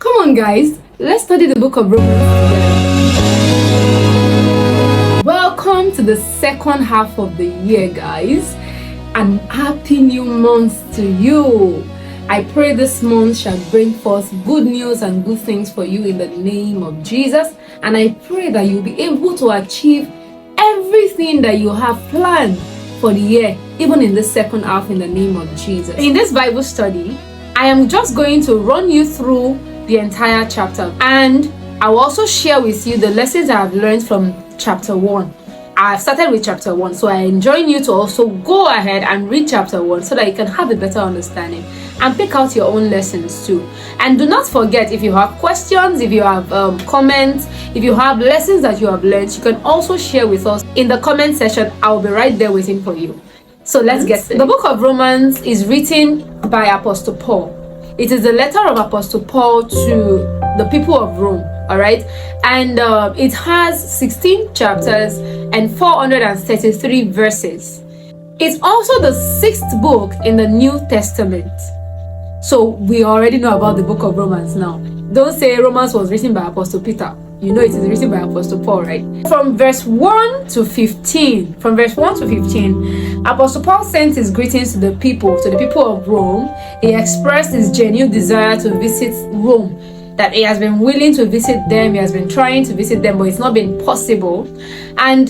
Come on, guys, let's study the book of Romans together. Welcome to the second half of the year, guys, and happy new month to you. I pray this month shall bring forth good news and good things for you in the name of Jesus, and I pray that you'll be able to achieve everything that you have planned for the year, even in the second half, in the name of Jesus. In this Bible study, I am just going to run you through the entire chapter, and I will also share with you the lessons I have learned from chapter 1. I've started with chapter 1, so I enjoin you to also go ahead and read chapter 1 so that you can have a better understanding and pick out your own lessons too. And do not forget, if you have questions, if you have comments, if you have lessons that you have learned, you can also share with us in the comment section. I'll be right there waiting for you. So let's get started. The book of Romans is written by Apostle Paul. It is a letter of Apostle Paul to the people of Rome, all right? And it has 16 chapters and 433 verses. It's also the 6th book in the New Testament. So we already know about the book of Romans now. Don't say Romans was written by Apostle Peter. You know it is written by Apostle Paul, right? From verse 1 to 15, Apostle Paul sent his greetings to the people of Rome. He expressed his genuine desire to visit Rome, that he has been willing to visit them, he has been trying to visit them, but it's not been possible. And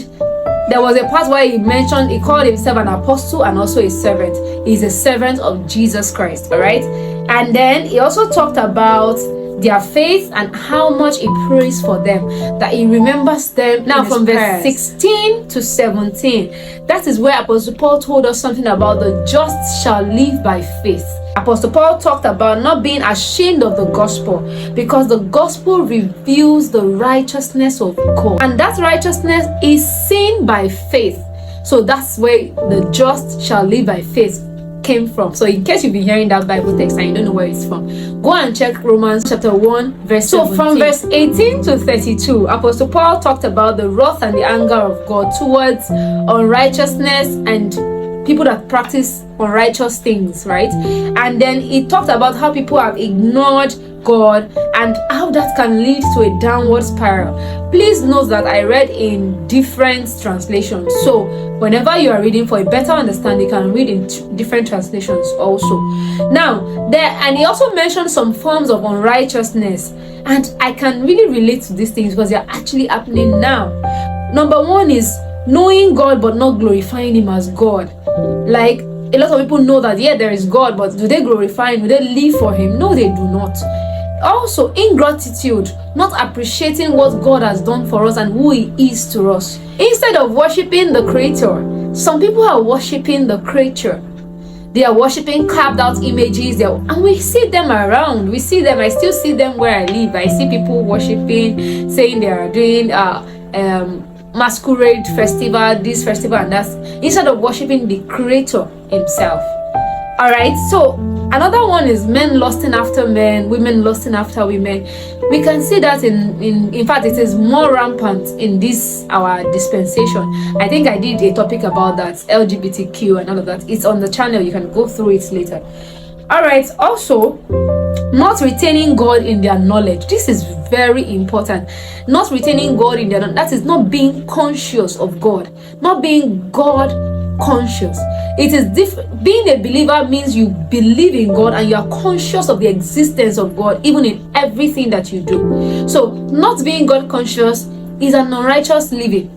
there was a part where he called himself an apostle and also a servant. He's a servant of Jesus Christ, all right? And then he also talked about their faith and how much he prays for them, that he remembers them. Now from verse 16 to 17, that is where Apostle Paul told us something about the just shall live by faith. Apostle Paul talked about not being ashamed of the gospel, because the gospel reveals the righteousness of God, and that righteousness is seen by faith. So that's where the just shall live by faith came from. So in case you've been hearing that Bible text and you don't know where it's from, go and check Romans chapter 1 verse 17. So from verse 18 to 32, Apostle Paul talked about the wrath and the anger of God towards unrighteousness and people that practice unrighteous things, right? And then he talked about how people have ignored God and how that can lead to a downward spiral. Please note that I read in different translations, so whenever you are reading for a better understanding, you can read in different translations also. Now and he also mentioned some forms of unrighteousness, and I can really relate to these things because they are actually happening now. Number one is knowing God but not glorifying him as God. Like, a lot of people know that there is God, but do they glorify him? Do they live for him? No, they do not. Also, ingratitude, not appreciating what God has done for us and who he is to us. Instead of worshiping the creator, some people are worshiping the creature. They are worshiping carved out images, and we see them around. We see them. I still see them where I live. I see people worshiping, saying they are doing masquerade festival, this festival and that, instead of worshiping the creator himself. All right, so another one is men lusting after men, women lusting after women. We can see that in fact it is more rampant in this our dispensation. I think I did a topic about that, LGBTQ and all of that. It's on the channel, you can go through it later. All right, also not retaining God in their knowledge. This is very important. Not retaining God in their knowledge, that is not being conscious of God, not being God conscious. It is different. Being a believer means you believe in God and you are conscious of the existence of God even in everything that you do. So not being God conscious is an unrighteous living.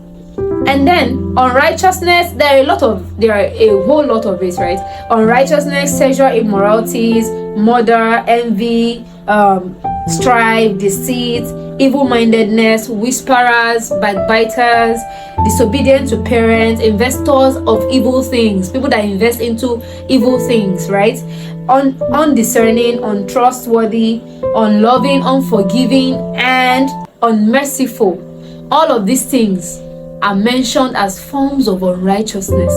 And then unrighteousness, there are a whole lot of it, right? Unrighteousness, sexual immoralities, murder, envy, strife, deceit, evil-mindedness, whisperers, backbiters, disobedient to parents, investors of evil things, people that invest into evil things, right? Undiscerning, untrustworthy, unloving, unforgiving, and unmerciful. All of these things are mentioned as forms of unrighteousness,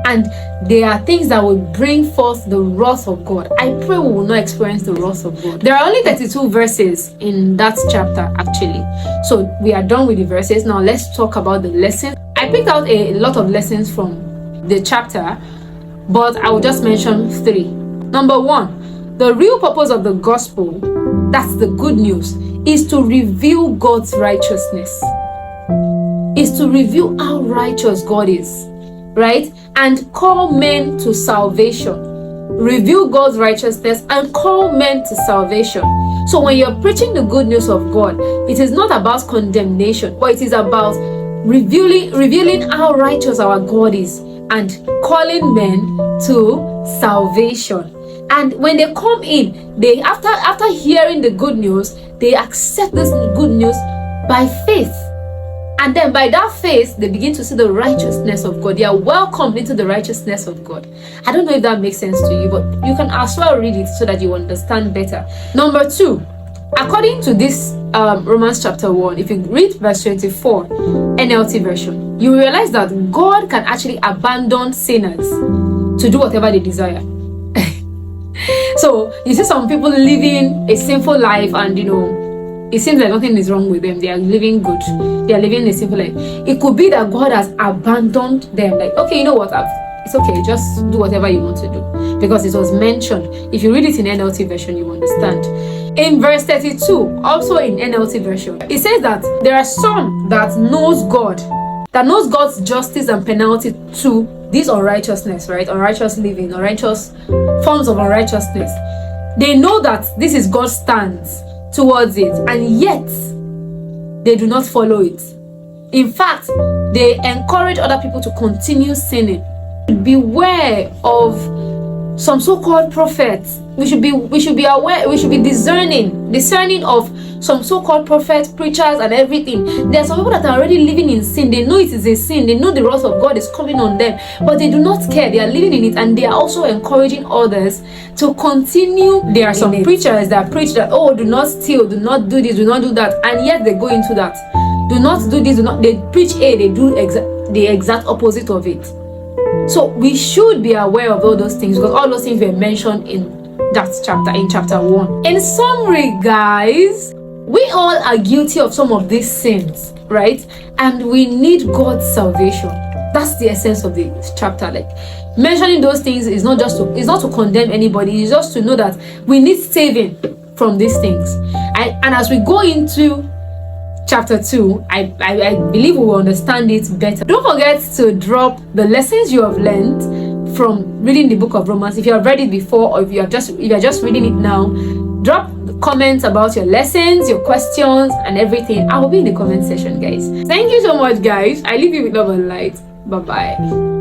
and they are things that will bring forth the wrath of God. I pray we will not experience the wrath of God. There are only 32 verses in that chapter actually, so we are done with the verses. Now let's talk about the lessons. I picked out a lot of lessons from the chapter, but I will just mention 3. Number 1, the real purpose of the gospel that's the good news, is to reveal God's righteousness. Is to reveal how righteous God is, right? And call men to salvation. Reveal God's righteousness and call men to salvation. So when you're preaching the good news of God, it is not about condemnation, but it is about revealing how righteous our God is and calling men to salvation. And when they come in, they after hearing the good news, they accept this good news by faith. And then by that faith, they begin to see the righteousness of God. They are welcomed into the righteousness of God. I don't know if that makes sense to you, but you can as well read it so that you understand better. Number 2, according to this Romans chapter 1, if you read verse 24, NLT version, you realize that God can actually abandon sinners to do whatever they desire. So you see some people living a sinful life, and it seems like nothing is wrong with them. They are living good. They are living a simple life. It could be that God has abandoned them. Like, okay, you know what? It's okay. Just do whatever you want to do. Because it was mentioned. If you read it in NLT version, you understand. In verse 32, also in NLT version, it says that there are some that knows God, that knows God's justice and penalty to this unrighteousness, right? Unrighteous living, unrighteous forms of unrighteousness. They know that this is God's stance towards it, and yet they do not follow it. In fact, they encourage other people to continue sinning. Beware of some so-called prophets. We should be aware, we should be discerning of some so-called prophets, preachers, and everything. There are some people that are already living in sin. They know it is a sin. They know the wrath of God is coming on them, but they do not care. They are living in it, and they are also encouraging others to continue. There are some preachers that preach that, oh, do not steal, do not do this, do not do that, and yet they go into that. Do not do this, they preach A, they do the exact opposite of it. So we should be aware of all those things, because all those things were mentioned in that chapter, in chapter 1. In summary, guys, we all are guilty of some of these sins, right? And we need God's salvation. That's the essence of the chapter. Like, mentioning those things is not to condemn anybody. It's just to know that we need saving from these things. And as we go into chapter 2, I believe we will understand it better. Don't forget to drop the lessons you have learned from reading the book of Romans. If you have read it before, or if you are just reading it now, drop comments about your lessons, your questions, and everything. I will be in the comment section, guys. Thank you so much, guys. I leave you with love and light. Bye bye.